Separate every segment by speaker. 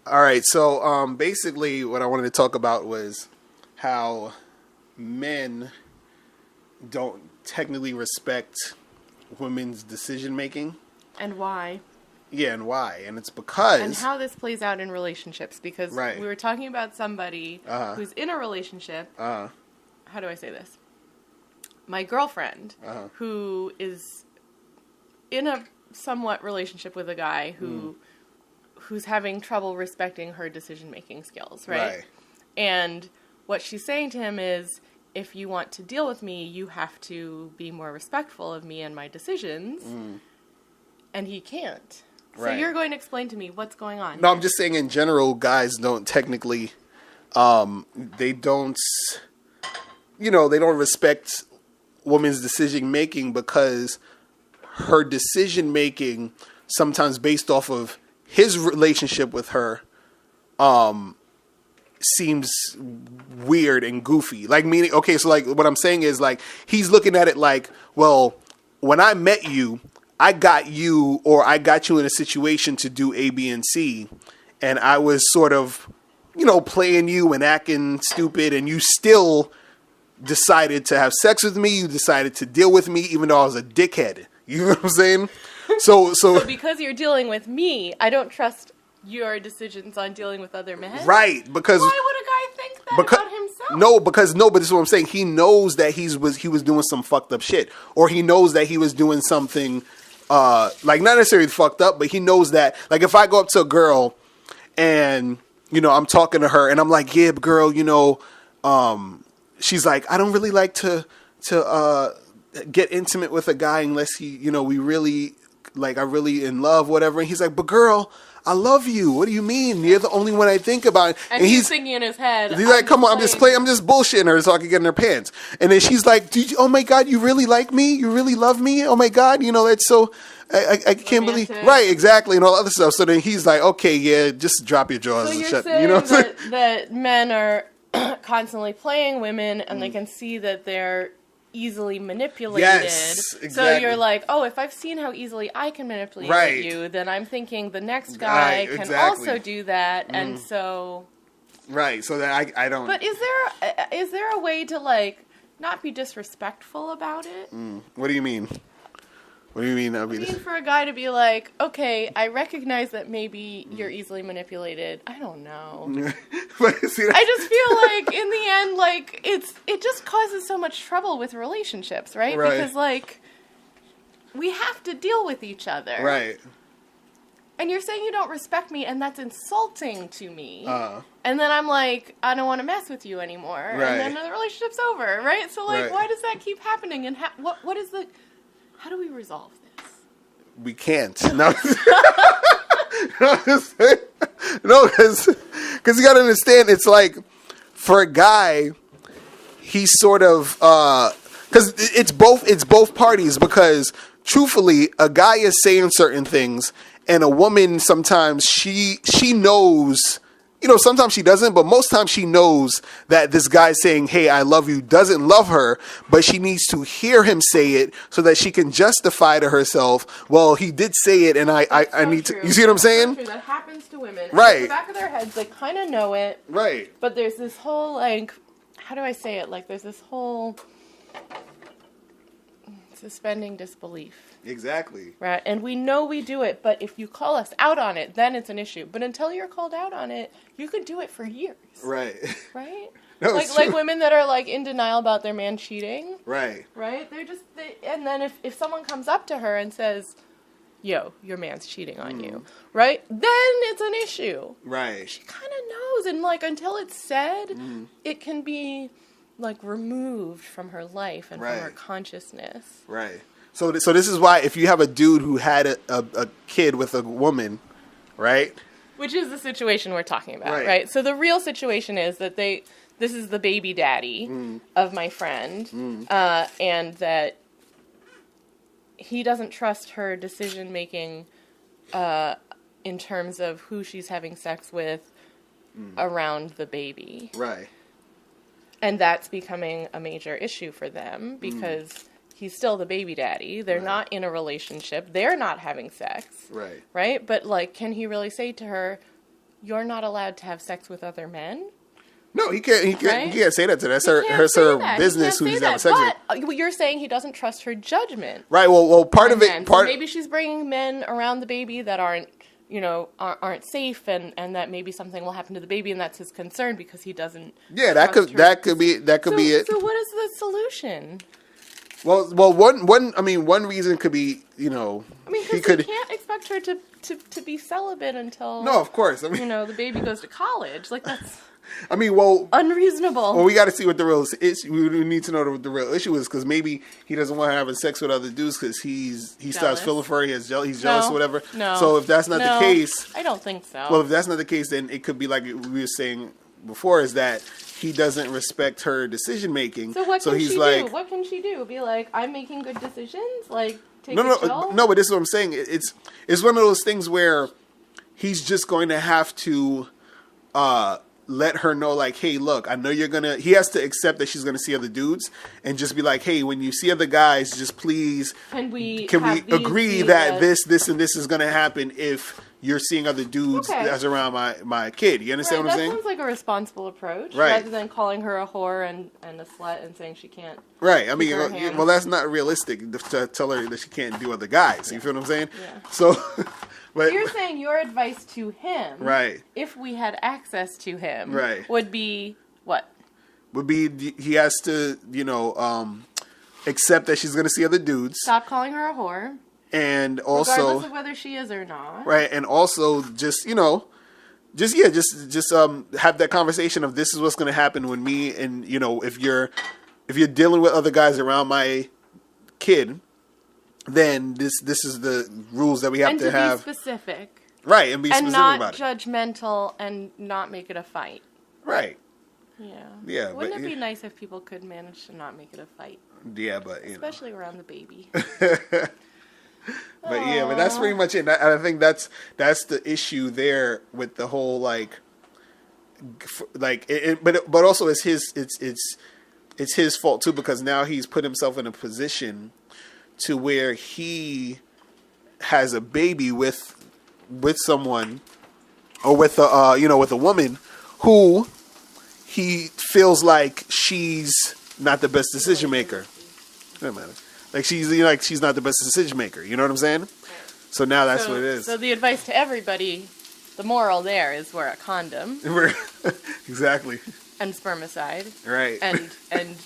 Speaker 1: All right, so basically, what I wanted to talk about was how men don't technically respect women's decision making.
Speaker 2: And why?
Speaker 1: Yeah, and why? And it's because
Speaker 2: And how this plays out in relationships. Because
Speaker 1: Right.
Speaker 2: we were talking about somebody who's in a relationship. How do I say this? My girlfriend, who is in a somewhat relationship with a guy who's having trouble respecting her decision-making skills, right? And what she's saying to him is, if you want to deal with me, you have to be more respectful of me and my decisions. And he can't. So
Speaker 1: Right.
Speaker 2: you're going to explain to me what's going on.
Speaker 1: No, I'm just saying in general, guys don't technically, they don't, they don't respect women's decision making because her decision making, sometimes based off of his relationship with her, seems weird and goofy. Like, meaning, okay, so like what I'm saying is like, he's looking at it like, well, when I met you, I got you in a situation to do A, B, and C, and I was sort of, playing you and acting stupid, and you still decided to have sex with me. You decided to deal with me, even though I was a dickhead. You know what I'm saying? So
Speaker 2: because you're dealing with me, I don't trust your decisions on dealing with other men.
Speaker 1: Right, because
Speaker 2: why would a guy think that about himself?
Speaker 1: But this is what I'm saying. He knows that he was doing some fucked up shit, or he knows that he was doing something like not necessarily fucked up, but he knows that, like, if I go up to a girl and I'm talking to her and I'm like, yeah, girl, she's like, I don't really like to get intimate with a guy unless we really, like, I really in love, whatever. And he's like, but girl, I love you. What do you mean? You're the only one I think about.
Speaker 2: And he's thinking in his head.
Speaker 1: He's like, come on, I'm just bullshitting her so I can get in her pants. And then she's like, oh my God, you really like me? You really love me? Oh my God, that's so, I can't believe. Right, exactly, and all other stuff. So then he's like, okay, yeah, just drop your jaws
Speaker 2: so
Speaker 1: and
Speaker 2: you're
Speaker 1: shut.
Speaker 2: Saying that men are constantly playing women and they can see that they're easily manipulated.
Speaker 1: Yes, exactly.
Speaker 2: So you're like, oh, if I've seen how easily I can manipulate you, then I'm thinking the next guy can also do that, and so.
Speaker 1: Right. So that I don't.
Speaker 2: But is there a way to, like, not be disrespectful about it?
Speaker 1: What do you mean? What do you mean?
Speaker 2: I mean, for a guy to be like, okay, I recognize that maybe you're easily manipulated. I don't know.
Speaker 1: But see,
Speaker 2: I just feel like in the end, like, it just causes so much trouble with relationships, right? Because, like, we have to deal with each other.
Speaker 1: Right.
Speaker 2: And you're saying you don't respect me, and that's insulting to me. And then I'm like, I don't want to mess with you anymore.
Speaker 1: Right.
Speaker 2: And then the relationship's over, right? So, like, why does that keep happening? And what is the... How do we resolve this?
Speaker 1: We can't. No, because you got to understand, it's like, for a guy, he's sort of, because it's both parties, because truthfully, a guy is saying certain things, and a woman sometimes she knows, sometimes she doesn't, but most times she knows that this guy saying, hey, I love you, doesn't love her, but she needs to hear him say it so that she can justify to herself, well, he did say it, and I need to, you see what I'm saying?
Speaker 2: That happens to women.
Speaker 1: Right.
Speaker 2: In the back of their heads, they kind of know it.
Speaker 1: Right.
Speaker 2: But there's this whole, like, how do I say it? Like, there's this whole suspending disbelief.
Speaker 1: Exactly.
Speaker 2: Right, and we know we do it, but if you call us out on it, then it's an issue. But until you're called out on it, you could do it for years.
Speaker 1: Right.
Speaker 2: Right?
Speaker 1: No,
Speaker 2: like women that are, like, in denial about their man cheating.
Speaker 1: Right.
Speaker 2: Right? And then if someone comes up to her and says, yo, your man's cheating on you, right? Then it's an issue.
Speaker 1: Right.
Speaker 2: She kind of knows, and, like, until it's said, it can be, like, removed from her life and from her consciousness.
Speaker 1: Right. So this is why if you have a dude who had a kid with a woman, right?
Speaker 2: Which is the situation we're talking about, right? So the real situation is that this is the baby daddy of my friend, and that he doesn't trust her decision making in terms of who she's having sex with around the baby.
Speaker 1: Right.
Speaker 2: And that's becoming a major issue for them because he's still the baby daddy. They're not in a relationship. They're not having sex.
Speaker 1: Right.
Speaker 2: Right? But, like, can he really say to her, you're not allowed to have sex with other men.
Speaker 1: No, he can't. He can't.
Speaker 2: Right?
Speaker 1: He can't say that to her. That's
Speaker 2: He
Speaker 1: her.
Speaker 2: can't
Speaker 1: That's
Speaker 2: say
Speaker 1: her
Speaker 2: that.
Speaker 1: business.
Speaker 2: He
Speaker 1: Who
Speaker 2: can't
Speaker 1: he's
Speaker 2: say
Speaker 1: having
Speaker 2: that.
Speaker 1: sex with.
Speaker 2: But you're saying he doesn't trust her judgment.
Speaker 1: Right. Well, part
Speaker 2: on
Speaker 1: of it.
Speaker 2: men.
Speaker 1: Part.
Speaker 2: So maybe she's bringing men around the baby that aren't, aren't safe, and that maybe something will happen to the baby, and that's his concern because he doesn't.
Speaker 1: Yeah,
Speaker 2: trust her.
Speaker 1: that could be it.
Speaker 2: So what is the solution?
Speaker 1: Well, one reason could be,
Speaker 2: I mean, because you can't expect her to be celibate until.
Speaker 1: No, of course. I mean,
Speaker 2: the baby goes to college. Like that's.
Speaker 1: I mean, well,
Speaker 2: unreasonable.
Speaker 1: Well, we got to see what the real issue. We need to know what the real issue is, because maybe he doesn't want to have sex with other dudes because he starts feeling for her. He's jealous or whatever.
Speaker 2: No.
Speaker 1: So if that's not the case,
Speaker 2: I don't think so.
Speaker 1: Well, if that's not the case, then it could be like we were saying before, is that he doesn't respect her decision making.
Speaker 2: So what can she do? What can she do? Be like, I'm making good decisions. Like take a chill?
Speaker 1: No. But this is what I'm saying. It's one of those things where he's just going to have to. Let her know, like, hey, look, I know you're gonna. He has to accept that she's gonna see other dudes, and just be like, hey, when you see other guys, just please, can we agree that this and this is gonna happen if you're seeing other dudes as around my kid? You understand what I'm saying?
Speaker 2: That sounds like a responsible approach,
Speaker 1: right?
Speaker 2: Rather than calling her a whore and a slut and saying she can't.
Speaker 1: Right. I mean, well, that's not realistic to tell her that she can't do other guys. You feel what I'm saying?
Speaker 2: Yeah.
Speaker 1: So. But,
Speaker 2: you're saying your advice to him,
Speaker 1: right?
Speaker 2: If we had access to him,
Speaker 1: right,
Speaker 2: would be what?
Speaker 1: Would be he has to, accept that she's going to see other dudes.
Speaker 2: Stop calling her a whore.
Speaker 1: And also,
Speaker 2: regardless of whether she is or not,
Speaker 1: right? And also, just have that conversation of this is what's going to happen when me and if you're dealing with other guys around my kid. Then this is the rules that we have to have.
Speaker 2: And to be specific.
Speaker 1: Right, and be specific about it.
Speaker 2: And not judgmental and not make it a fight.
Speaker 1: Right.
Speaker 2: Yeah.
Speaker 1: Yeah.
Speaker 2: Wouldn't it be nice if people could manage to not make it a fight?
Speaker 1: Yeah, but
Speaker 2: especially around the baby.
Speaker 1: But that's pretty much it. I think that's the issue there with the whole but also it's his fault too, because now he's put himself in a position to where he has a baby with someone, or with a woman who he feels like she's not the best decision maker. Doesn't matter. Like she's not the best decision maker. You know what I'm saying? So now that's what it is.
Speaker 2: So the advice to everybody, the moral there is wear a condom.
Speaker 1: Exactly.
Speaker 2: And spermicide.
Speaker 1: Right.
Speaker 2: And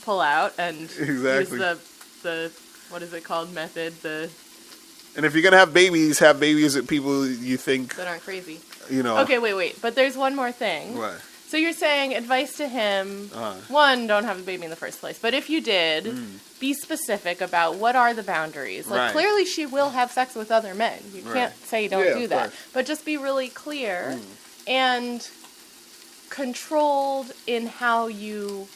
Speaker 2: pull out and
Speaker 1: exactly.
Speaker 2: Use the what is it called method,
Speaker 1: and if you're gonna have babies with people you think
Speaker 2: that aren't crazy.
Speaker 1: Okay,
Speaker 2: wait. But there's one more thing.
Speaker 1: What?
Speaker 2: So you're saying advice to him, one, don't have a baby in the first place. But if you did, be specific about what are the boundaries. Like, clearly she will have sex with other men. You can't say don't do that. But just be really clear and controlled in how you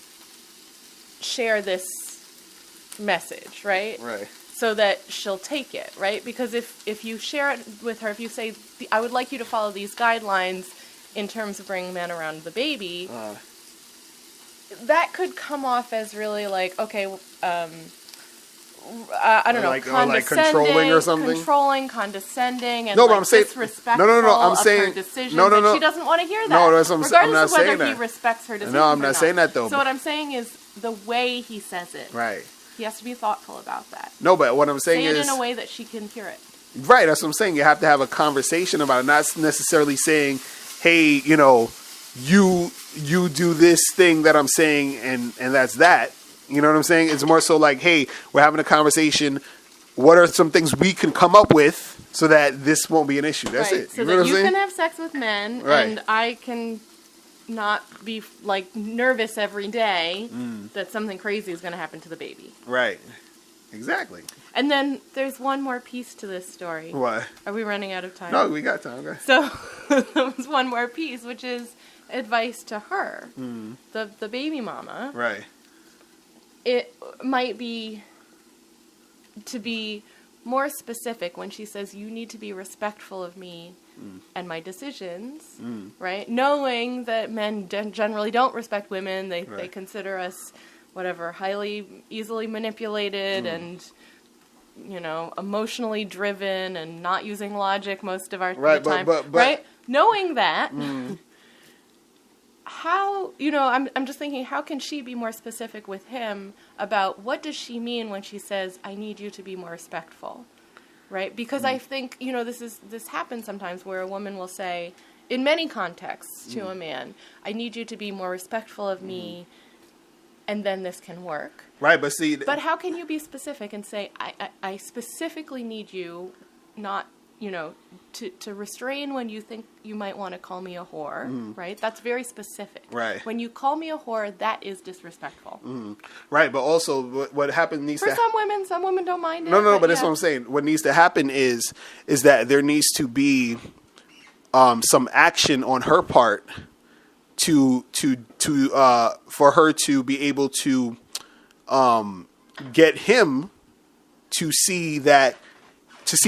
Speaker 2: share this message, right?
Speaker 1: Right.
Speaker 2: So that she'll take it, right? Because if you share it with her, if you say, I would like you to follow these guidelines in terms of bringing men around the baby, that could come off as really like, okay, I don't know, condescending,
Speaker 1: controlling or something?
Speaker 2: Controlling, condescending, and
Speaker 1: no, but I'm saying,
Speaker 2: disrespectful
Speaker 1: I'm saying,
Speaker 2: of her decisions.
Speaker 1: No.
Speaker 2: She doesn't want to hear that.
Speaker 1: No, that's what I'm not saying.
Speaker 2: Regardless of whether he respects her decisions.
Speaker 1: No, I'm not saying that though.
Speaker 2: So what I'm saying is the way he says it.
Speaker 1: Right.
Speaker 2: He has to be thoughtful about that.
Speaker 1: No, but what I'm saying
Speaker 2: is...
Speaker 1: Say
Speaker 2: it in a way that she can hear it.
Speaker 1: Right, that's what I'm saying. You have to have a conversation about it. Not necessarily saying, hey, you do this thing that I'm saying and that's that. You know what I'm saying? It's more so like, hey, we're having a conversation. What are some things we can come up with so that this won't be an issue? That's it.
Speaker 2: So that you can have sex with men and I can... not be nervous every day that something crazy is going to happen to the baby.
Speaker 1: Right. Exactly.
Speaker 2: And then there's one more piece to this story.
Speaker 1: What?
Speaker 2: Are we running out of time?
Speaker 1: No, we got time. Okay.
Speaker 2: So there was one more piece, which is advice to her, the baby mama.
Speaker 1: Right.
Speaker 2: It might be to be more specific when she says you need to be respectful of me and my decisions, right? Knowing that men generally don't respect women, they consider us highly easily manipulated and emotionally driven and not using logic most of our time, right? knowing that, how, I'm just thinking, how can she be more specific with him about what does she mean when she says, I need you to be more respectful, right? Because I think, this happens sometimes where a woman will say, in many contexts to a man, I need you to be more respectful of me, and then this can work.
Speaker 1: Right, but see...
Speaker 2: But how can you be specific and say, I specifically need you not, to restrain when you think you might want to call me a whore, right? That's very specific.
Speaker 1: Right.
Speaker 2: When you call me a whore, that is disrespectful.
Speaker 1: Right, but also what happens needs
Speaker 2: For some women don't mind it.
Speaker 1: No, but that's what I'm saying. What needs to happen is that there needs to be some action on her part to for her to be able to get him to see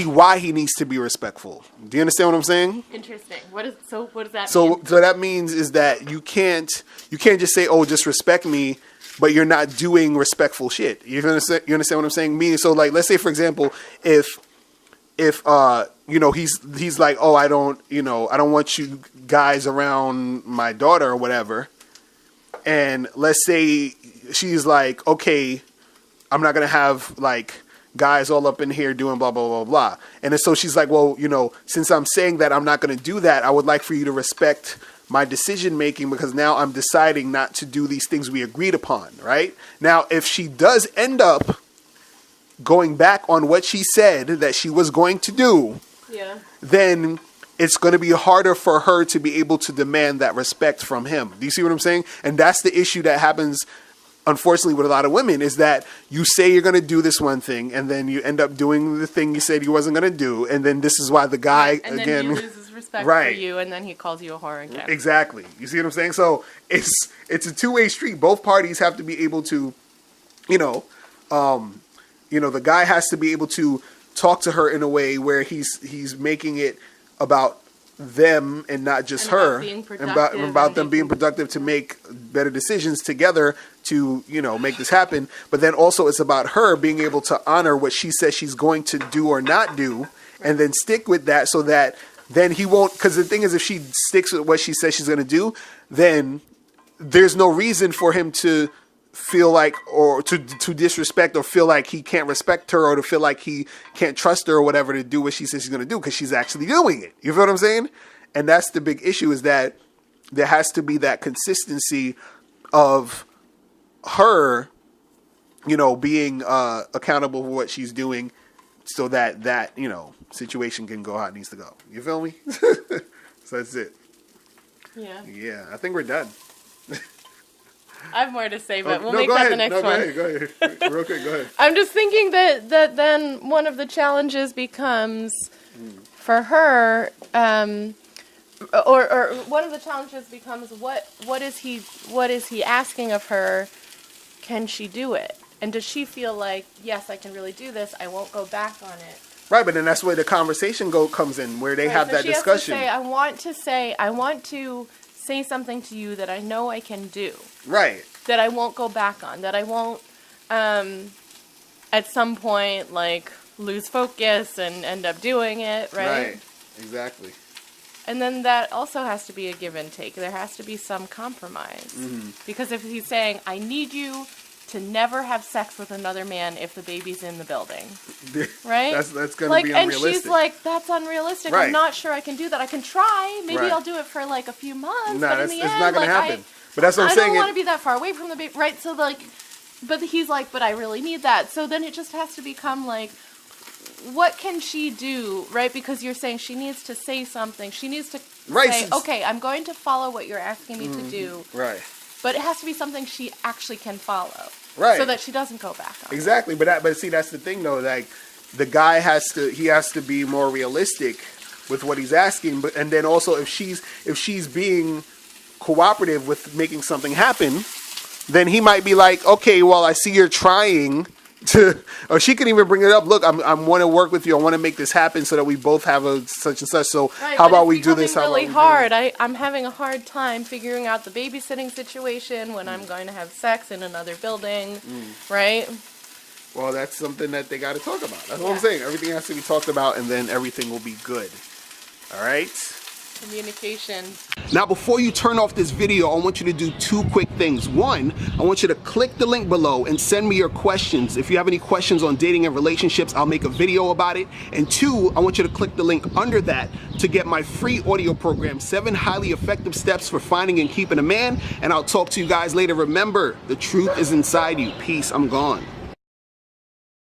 Speaker 1: why he needs to be respectful. Do you understand what I'm saying?
Speaker 2: Interesting. What does that mean?
Speaker 1: So that means is that you can't just say, oh, just respect me, but you're not doing respectful shit. You understand what I'm saying? Meaning, so like, let's say for example, if he's like, oh, I don't want you guys around my daughter or whatever. And let's say she's like, okay, I'm not going to have like guys all up in here doing blah, blah, blah, blah. And then so she's like, well, since I'm saying that I'm not going to do that, I would like for you to respect my decision making because now I'm deciding not to do these things we agreed upon. Right now, if she does end up going back on what she said that she was going to do, then it's going to be harder for her to be able to demand that respect from him. Do you see what I'm saying? And that's the issue that happens, unfortunately, with a lot of women, is that you say you're going to do this one thing, and then you end up doing the thing you said you wasn't going to do, and then this is why the guy,
Speaker 2: and
Speaker 1: again...
Speaker 2: then he loses respect for you, and then he calls you a whore again.
Speaker 1: Exactly. You see what I'm saying? So it's a two-way street. Both parties have to be able to, the guy has to be able to talk to her in a way where he's making it about them and not just her, and about them being productive to make better decisions together to make this happen. But then also it's about her being able to honor what she says she's going to do or not do, and then stick with that, so that then he won't. Because the thing is, if she sticks with what she says she's going to do, then there's no reason for him to feel like, or to disrespect, or feel like he can't respect her, or to feel like he can't trust her or whatever to do what she says she's going to do, because she's actually doing it. You feel what I'm saying? And that's the big issue, is that there has to be that consistency of her, being accountable for what she's doing, so that situation can go how it needs to go. You feel me? So that's it. Yeah, I think we're done.
Speaker 2: I have more to say, but we'll make that the next one.
Speaker 1: Go ahead. Real quick, go ahead.
Speaker 2: I'm just thinking that then one of the challenges becomes for her, or one of the challenges becomes what is he asking of her? Can she do it? And does she feel like, yes, I can really do this, I won't go back on it?
Speaker 1: Right, but then that's where the conversation comes in, where they have that discussion.
Speaker 2: Has to I want to say something to you that I know I can do.
Speaker 1: Right.
Speaker 2: That I won't go back on. That I won't, at some point, like, lose focus and end up doing it, right?
Speaker 1: Right, exactly.
Speaker 2: And then that also has to be a give and take. There has to be some compromise. Mm-hmm. Because if he's saying, I need you to never have sex with another man if the baby's in the building. Right?
Speaker 1: That's going to be unrealistic.
Speaker 2: And she's like, that's unrealistic.
Speaker 1: Right.
Speaker 2: I'm not sure I can do that. I can try. Maybe I'll do it for like a few months. But in the end,
Speaker 1: it's not going to happen. But that's what I'm saying.
Speaker 2: I don't want to be that far away from the baby. Right? So like, but he's like, but I really need that. So then it just has to become like, what can she do? Right? Because you're saying she needs to say something. She needs to say, okay, I'm going to follow what you're asking me to do.
Speaker 1: Right.
Speaker 2: But it has to be something she actually can follow.
Speaker 1: Right.
Speaker 2: So that she doesn't go back on.
Speaker 1: Exactly. But see, that's the thing though. Like, the guy has to be more realistic with what he's asking. But, and then also if she's being cooperative with making something happen, then he might be like, okay, well, I see you're trying to, or she can even bring it up. Look, I want to work with you. I want to make this happen so that we both have a such and such. So how about we do this?
Speaker 2: Really hard. I'm having a hard time figuring out the babysitting situation when I'm going to have sex in another building, right?
Speaker 1: Well, that's something that they got to talk about. That's what I'm saying. Everything has to be talked about, and then everything will be good. All right.
Speaker 2: Communication.
Speaker 1: Now, before you turn off this video, I want you to do two quick things. One, I want you to click the link below and send me your questions. If you have any questions on dating and relationships, I'll make a video about it. And two, I want you to click the link under that to get my free audio program, 7 highly effective steps for finding and keeping a man. And I'll talk to you guys later. Remember, the truth is inside you. Peace. I'm gone.